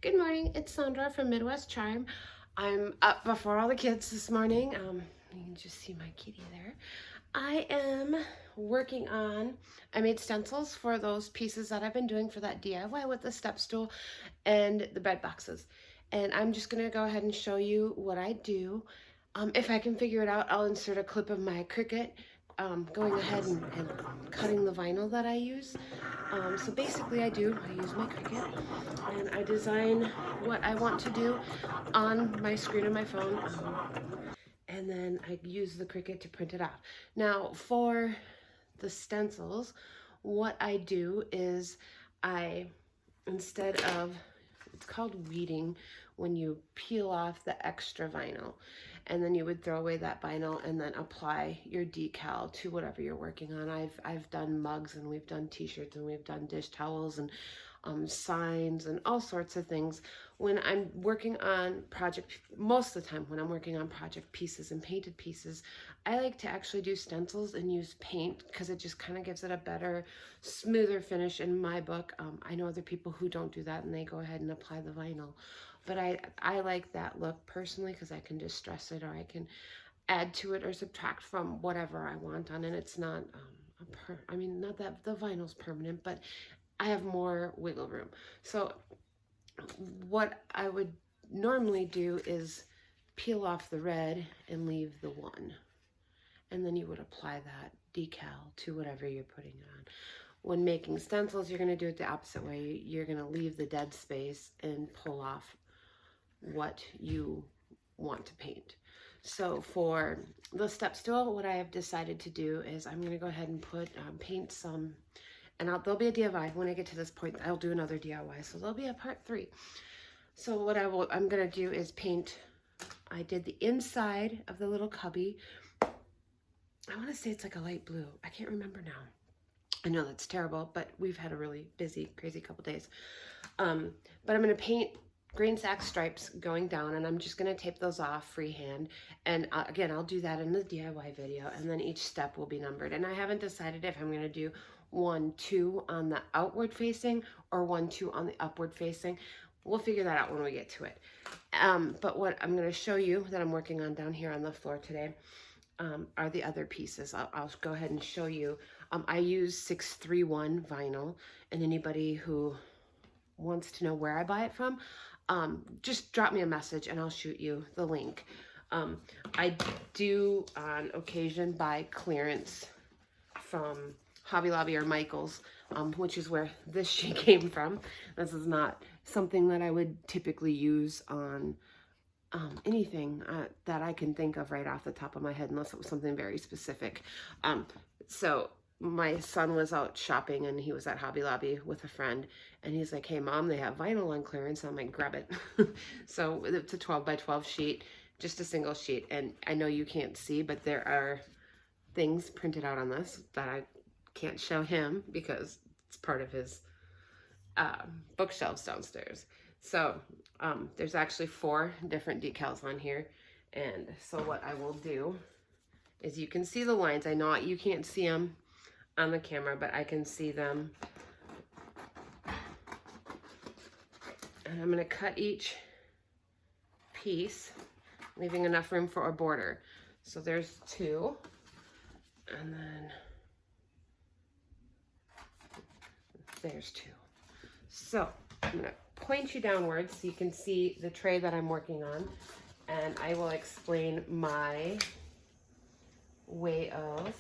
Good morning, it's Sandra from Midwest Charm. I'm up before all the kids this morning. You can just see my kitty there. I am working on, I made stencils for those pieces that I've been doing for that DIY with the step stool and the bread boxes. And I'm just gonna go ahead and show you what I do. If I can figure it out, I'll insert a clip of my Cricut going ahead and cutting the vinyl that I use. So basically I use my Cricut and I design what I want to do on my screen of my phone, and then I use the Cricut to print it out. Now for the stencils, what I do is instead of, it's called weeding, when you peel off the extra vinyl, and then you would throw away that vinyl and then apply your decal to whatever you're working on. I've done mugs, and we've done t-shirts, and we've done dish towels, and signs, and all sorts of things. When I'm working on most of the time when I'm working on project pieces and painted pieces, I like to actually do stencils and use paint because it just kind of gives it a better, smoother finish in my book. I know other people who don't do that and they go ahead and apply the vinyl. But I like that look personally because I can distress it, or I can add to it or subtract from whatever I want on it. It's not, not that the vinyl's permanent, but I have more wiggle room. So what I would normally do is peel off the red and leave the one. And then you would apply that decal to whatever you're putting it on. When making stencils, you're going to do it the opposite way. You're going to leave the dead space and pull off what you want to paint. So for the step stool, what I have decided to do is I'm going to go ahead and paint some, and there'll be a DIY. When I get to this point, I'll do another DIY. So there'll be a part 3. So what I'm going to do is paint, I did the inside of the little cubby. I want to say it's like a light blue. I can't remember now. I know that's terrible, but we've had a really busy, crazy couple days. But I'm going to paint green sack stripes going down, and I'm just going to tape those off freehand. And again, I'll do that in the DIY video, and then each step will be numbered. And I haven't decided if I'm going to do 1, 2 on the outward facing or 1, 2 on the upward facing. We'll figure that out when we get to it. But what I'm going to show you that I'm working on down here on the floor today are the other pieces. I'll go ahead and show you. I use 631 vinyl, and anybody who wants to know where I buy it from, just drop me a message and I'll shoot you the link. I do on occasion buy clearance from Hobby Lobby or Michael's, which is where this sheet came from. This is not something that I would typically use on anything that I can think of right off the top of my head, unless it was something very specific. So my son was out shopping, and he was at Hobby Lobby with a friend, and he's like, "Hey mom, they have vinyl on clearance." I'm like, "Grab it." So it's a 12 by 12 sheet, just a single sheet. And I know you can't see, but there are things printed out on this that I can't show him because it's part of his bookshelves downstairs. So there's actually 4 different decals on here. And so what I will do is, you can see the lines. I know you can't see them on the camera, but I can see them. And I'm going to cut each piece, leaving enough room for a border. So there's 2, and then there's 2. So I'm going to point you downwards so you can see the tray that I'm working on, and I will explain my way of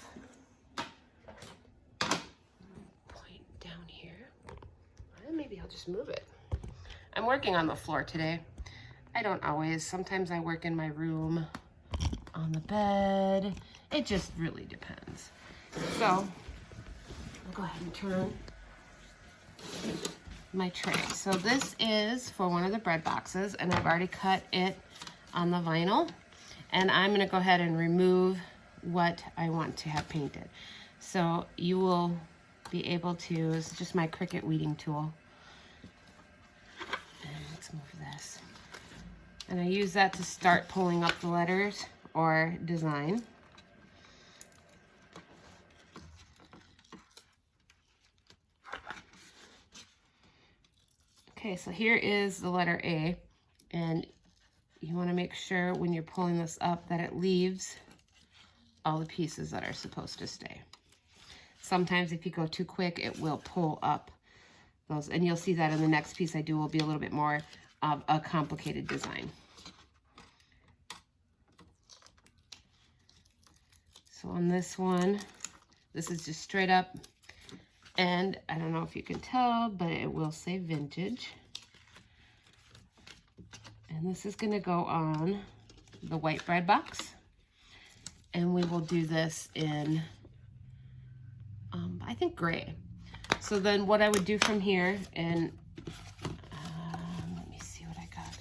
point down here. And maybe I'll just move it. I'm working on the floor today. I don't always. Sometimes I work in my room, on the bed. It just really depends. So I'll go ahead and turn my tray. So this is for one of the bread boxes, and I've already cut it on the vinyl, and I'm going to go ahead and remove what I want to have painted. So you will be able to, it's just my Cricut weeding tool. And let's move this. And I use that to start pulling up the letters or design. Okay, so here is the letter A, and you want to make sure when you're pulling this up that it leaves all the pieces that are supposed to stay. Sometimes if you go too quick, it will pull up those, and you'll see that in the next piece I do will be a little bit more of a complicated design. So on this one, this is just straight up, and I don't know if you can tell, but it will say vintage. And this is going to go on the white bread box. And we will do this in, I think, gray. So then what I would do from here, and let me see what I got,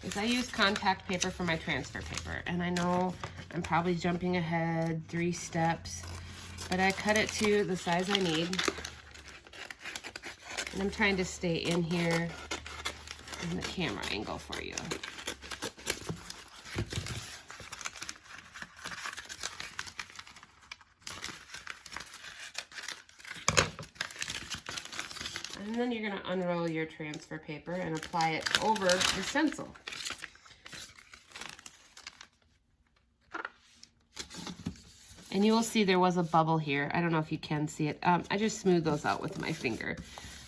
is I use contact paper for my transfer paper. And I know I'm probably jumping ahead 3 steps, but I cut it to the size I need. And I'm trying to stay in here in the camera angle for you. And then you're going to unroll your transfer paper and apply it over the stencil. And you will see there was a bubble here. I don't know if you can see it. I just smooth those out with my finger.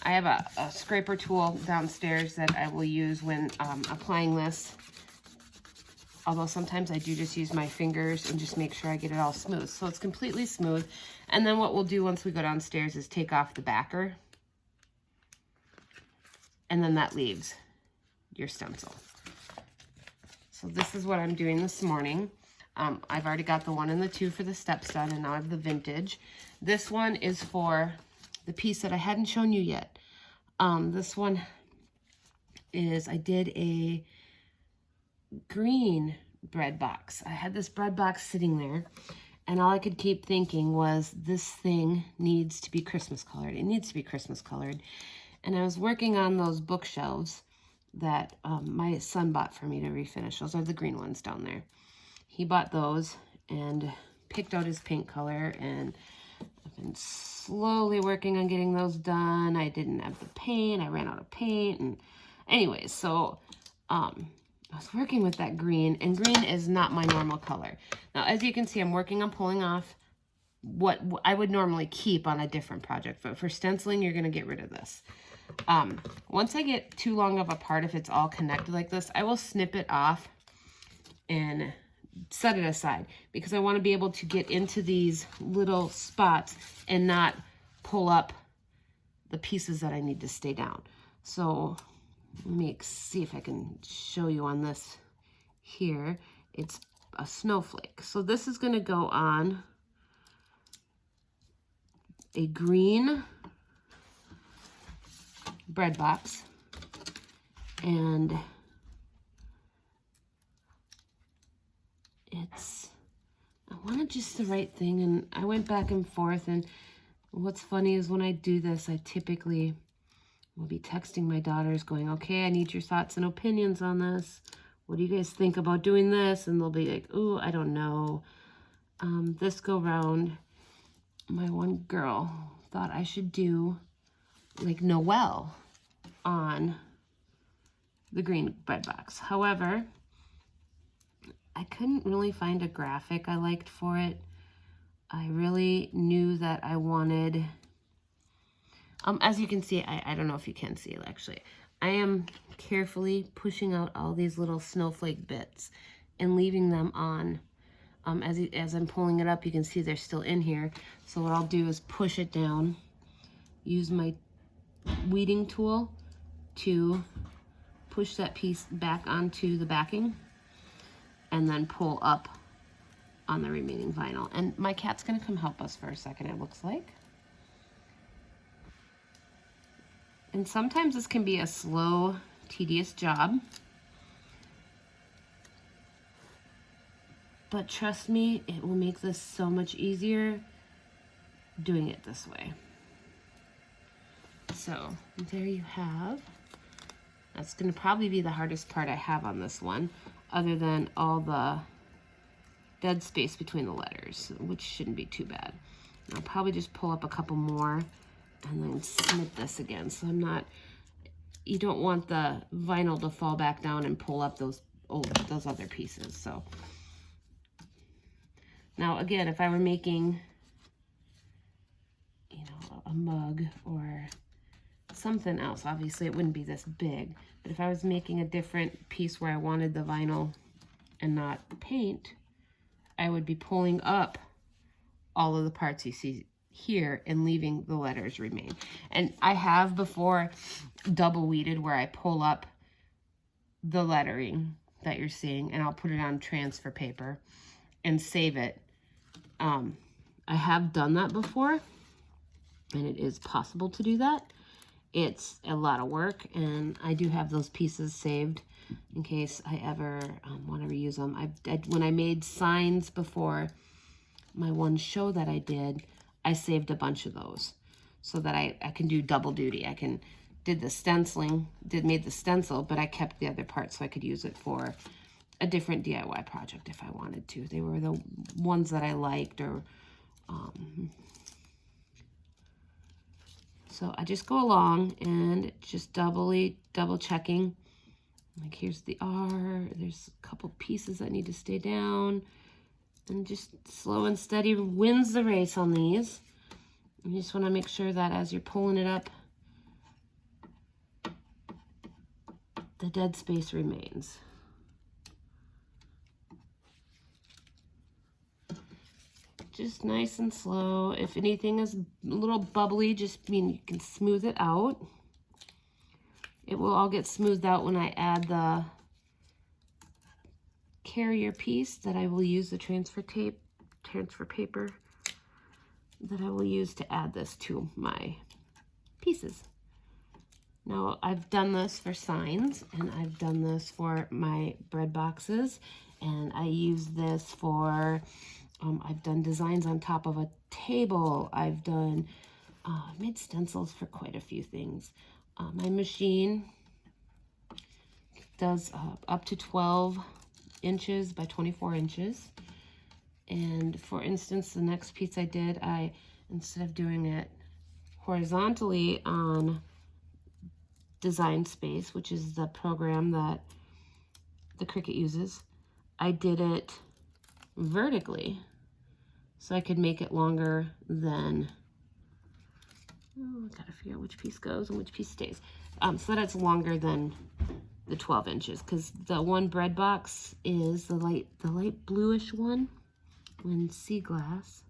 I have a scraper tool downstairs that I will use when applying this. Although sometimes I do just use my fingers and just make sure I get it all smooth. So it's completely smooth. And then what we'll do once we go downstairs is take off the backer. And then that leaves your stencil. So this is what I'm doing this morning. I've already got the 1 and the 2 for the steps done, and now I have the vintage. This one is for the piece that I hadn't shown you yet. This one is, I did a green bread box. I had this bread box sitting there, and all I could keep thinking was, this thing needs to be Christmas colored. It needs to be Christmas colored. And I was working on those bookshelves that my son bought for me to refinish. Those are the green ones down there. He bought those and picked out his paint color, and I've been slowly working on getting those done. I didn't have the paint. I ran out of paint. And anyways, so I was working with that green, and green is not my normal color. Now, as you can see, I'm working on pulling off what I would normally keep on a different project, but for stenciling, you're going to get rid of this. Once I get too long of a part, if it's all connected like this, I will snip it off and set it aside, because I want to be able to get into these little spots and not pull up the pieces that I need to stay down. So let me see if I can show you on this here. It's a snowflake. So this is going to go on a green bread box, and I wanted just the right thing, and I went back and forth. And what's funny is when I do this, I typically will be texting my daughters going, okay, I need your thoughts and opinions on this. What do you guys think about doing this? And they'll be like, ooh, I don't know. This go round, my one girl thought I should do like Noel on the green bread box. However, I couldn't really find a graphic I liked for it. I really knew that I wanted, as you can see, I don't know if you can see it actually. I am carefully pushing out all these little snowflake bits and leaving them on. As I'm pulling it up, you can see they're still in here. So what I'll do is push it down, use my weeding tool to push that piece back onto the backing, and then pull up on the remaining vinyl. And my cat's gonna come help us for a second, it looks like. And sometimes this can be a slow, tedious job. But trust me, it will make this so much easier doing it this way. So there you have. That's gonna probably be the hardest part I have on this one, other than all the dead space between the letters, which shouldn't be too bad. And I'll probably just pull up a couple more and then snip this again, so I'm not you don't want the vinyl to fall back down and pull up those other pieces. So now again, if I were making, you know, a mug or something else, obviously it wouldn't be this big, but if I was making a different piece where I wanted the vinyl and not paint, I would be pulling up all of the parts you see here and leaving the letters remain. And I have before double weeded where I pull up the lettering that you're seeing and I'll put it on transfer paper and save it. I have done that before, and it is possible to do that. It's a lot of work, and I do have those pieces saved in case I ever want to reuse them. When I made signs before, my one show that I did, I saved a bunch of those so that I can do double duty. Did the stenciling, made the stencil, but I kept the other part so I could use it for a different DIY project if I wanted to. They were the ones that I liked, or so I just go along and just double checking. Like here's the R, there's a couple pieces that need to stay down, and just slow and steady wins the race on these. You just want to make sure that as you're pulling it up, the dead space remains. Just nice and slow. If anything is a little bubbly, just mean you can smooth it out. It will all get smoothed out when I add the carrier piece that I will use, the transfer paper that I will use to add this to my pieces. Now, I've done this for signs, and I've done this for my bread boxes, and I use this for, I've done designs on top of a table. I've done, made stencils for quite a few things. My machine does up to 12 inches by 24 inches. And for instance, the next piece I did, instead of doing it horizontally on Design Space, which is the program that the Cricut uses, I did it vertically so I could make it longer than, I gotta figure out which piece goes and which piece stays, so that it's longer than the 12 inches, because the one bread box is the light bluish one, when sea glass,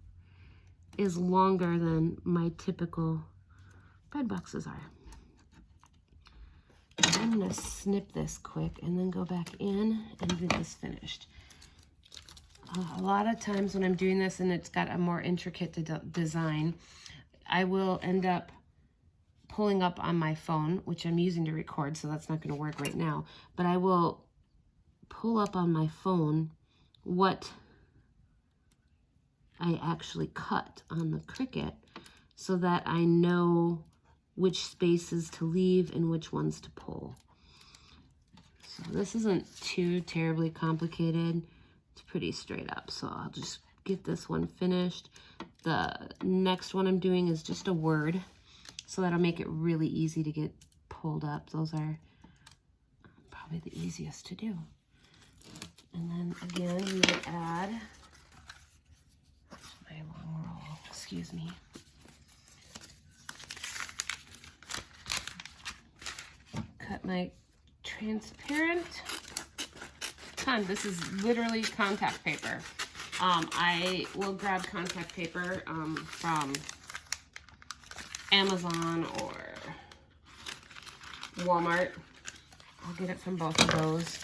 is longer than my typical bread boxes are. I'm gonna snip this quick and then go back in and get this finished. A lot of times when I'm doing this and it's got a more intricate design, I will end up pulling up on my phone, which I'm using to record, so that's not going to work right now, but I will pull up on my phone what I actually cut on the Cricut so that I know which spaces to leave and which ones to pull. So this isn't too terribly complicated. It's pretty straight up, so I'll just get this one finished. The next one I'm doing is just a word, so that'll make it really easy to get pulled up. Those are probably the easiest to do. And then again, we would add my long roll, excuse me. Cut my transparent, this is literally contact paper. I will grab contact paper from Amazon or Walmart. I'll get it from both of those.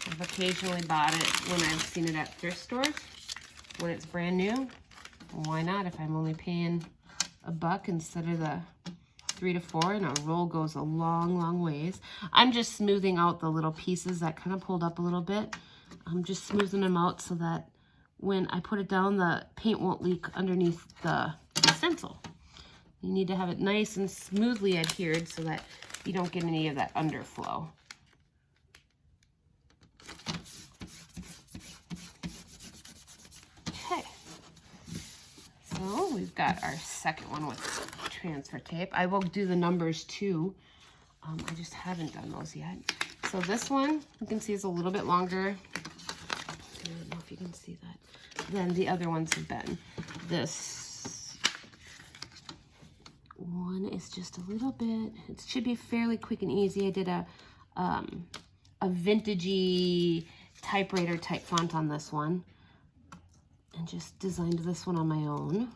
I've occasionally bought it when I've seen it at thrift stores when it's brand new. Why not, if I'm only paying $1 instead of the 3 to 4, and a roll goes a long ways. I'm just smoothing out the little pieces that kind of pulled up a little bit. I'm just smoothing them out so that when I put it down, the paint won't leak underneath the stencil. You need to have it nice and smoothly adhered so that you don't get any of that underflow. Okay, so So we've got our second one with transfer tape. I will do the numbers too. I just haven't done those yet. So this one, you can see is a little bit longer. I don't know if you can see that. Than the other ones have been. This one is just a little bit, it should be fairly quick and easy. I did a vintagey typewriter type font on this one. And just designed this one on my own.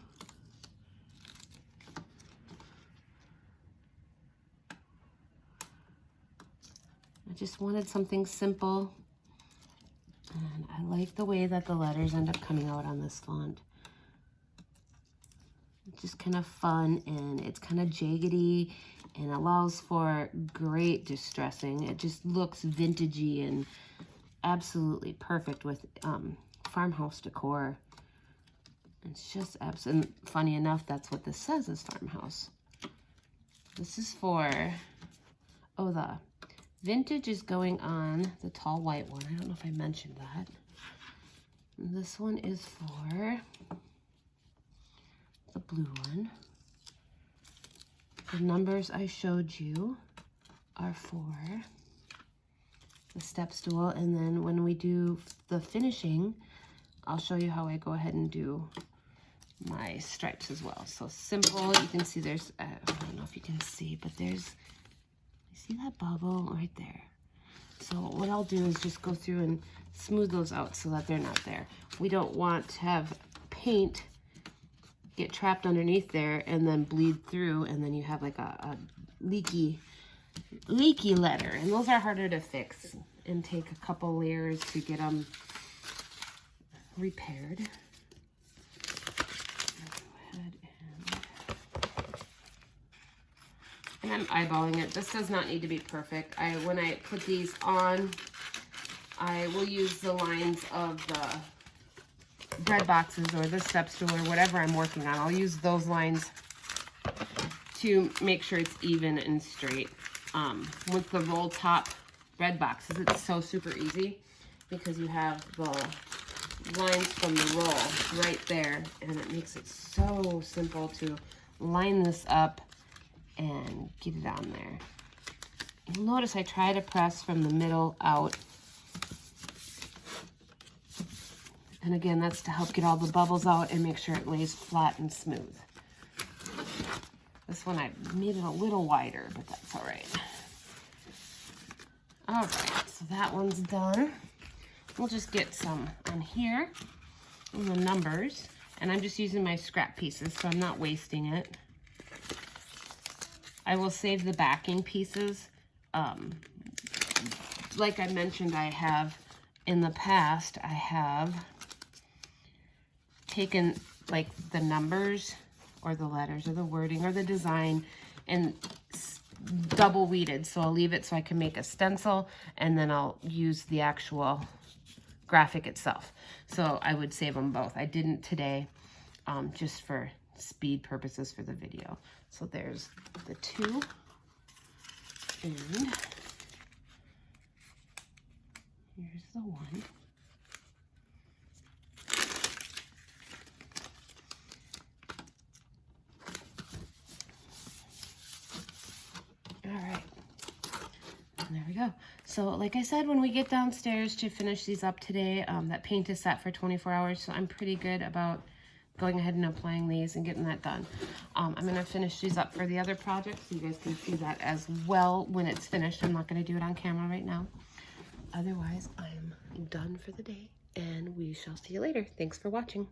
I just wanted something simple. And I like the way that the letters end up coming out on this font. It's just kind of fun, and it's kind of jaggedy and allows for great distressing. It just looks vintagey and absolutely perfect with farmhouse decor. It's just absolutely funny enough, that's what this says is farmhouse. This is for, oh, the vintage is going on the tall white one. I don't know if I mentioned that. And this one is for the blue one. The numbers I showed you are for the step stool, and then when we do the finishing, I'll show you how I go ahead and do my stripes as well. So simple, you can see there's, I don't know if you can see, but there's, you see that bubble right there? So what I'll do is just go through and smooth those out so that they're not there. We don't want to have paint get trapped underneath there and then bleed through, and then you have like a leaky letter, and those are harder to fix and take a couple layers to get them repaired. And I'm eyeballing it. This does not need to be perfect. When I put these on, I will use the lines of the bread boxes or the step stool or whatever I'm working on. I'll use those lines to make sure it's even and straight. With the roll top bread boxes, it's so super easy because you have the lines from the roll right there, and it makes it so simple to line this up and get it on there. You'll notice I try to press from the middle out. And again, that's to help get all the bubbles out and make sure it lays flat and smooth. This one I made it a little wider, but that's all right. All right, so that one's done. We'll just get some on here and the numbers. And I'm just using my scrap pieces, so I'm not wasting it. I will save the backing pieces. Like I mentioned, I have in the past, I have taken like the numbers or the letters or the wording or the design and double weeded. So I'll leave it so I can make a stencil, and then I'll use the actual graphic itself. So I would save them both. I didn't today, just for speed purposes for the video. So there's the two, and here's the one. All right, and there we go. So like I said, when we get downstairs to finish these up today, that paint is set for 24 hours, so I'm pretty good about going ahead and applying these and getting that done. I'm going to finish these up for the other project so you guys can see that as well when it's finished. I'm not going to do it on camera right now. Otherwise, I'm done for the day, and we shall see you later. Thanks for watching.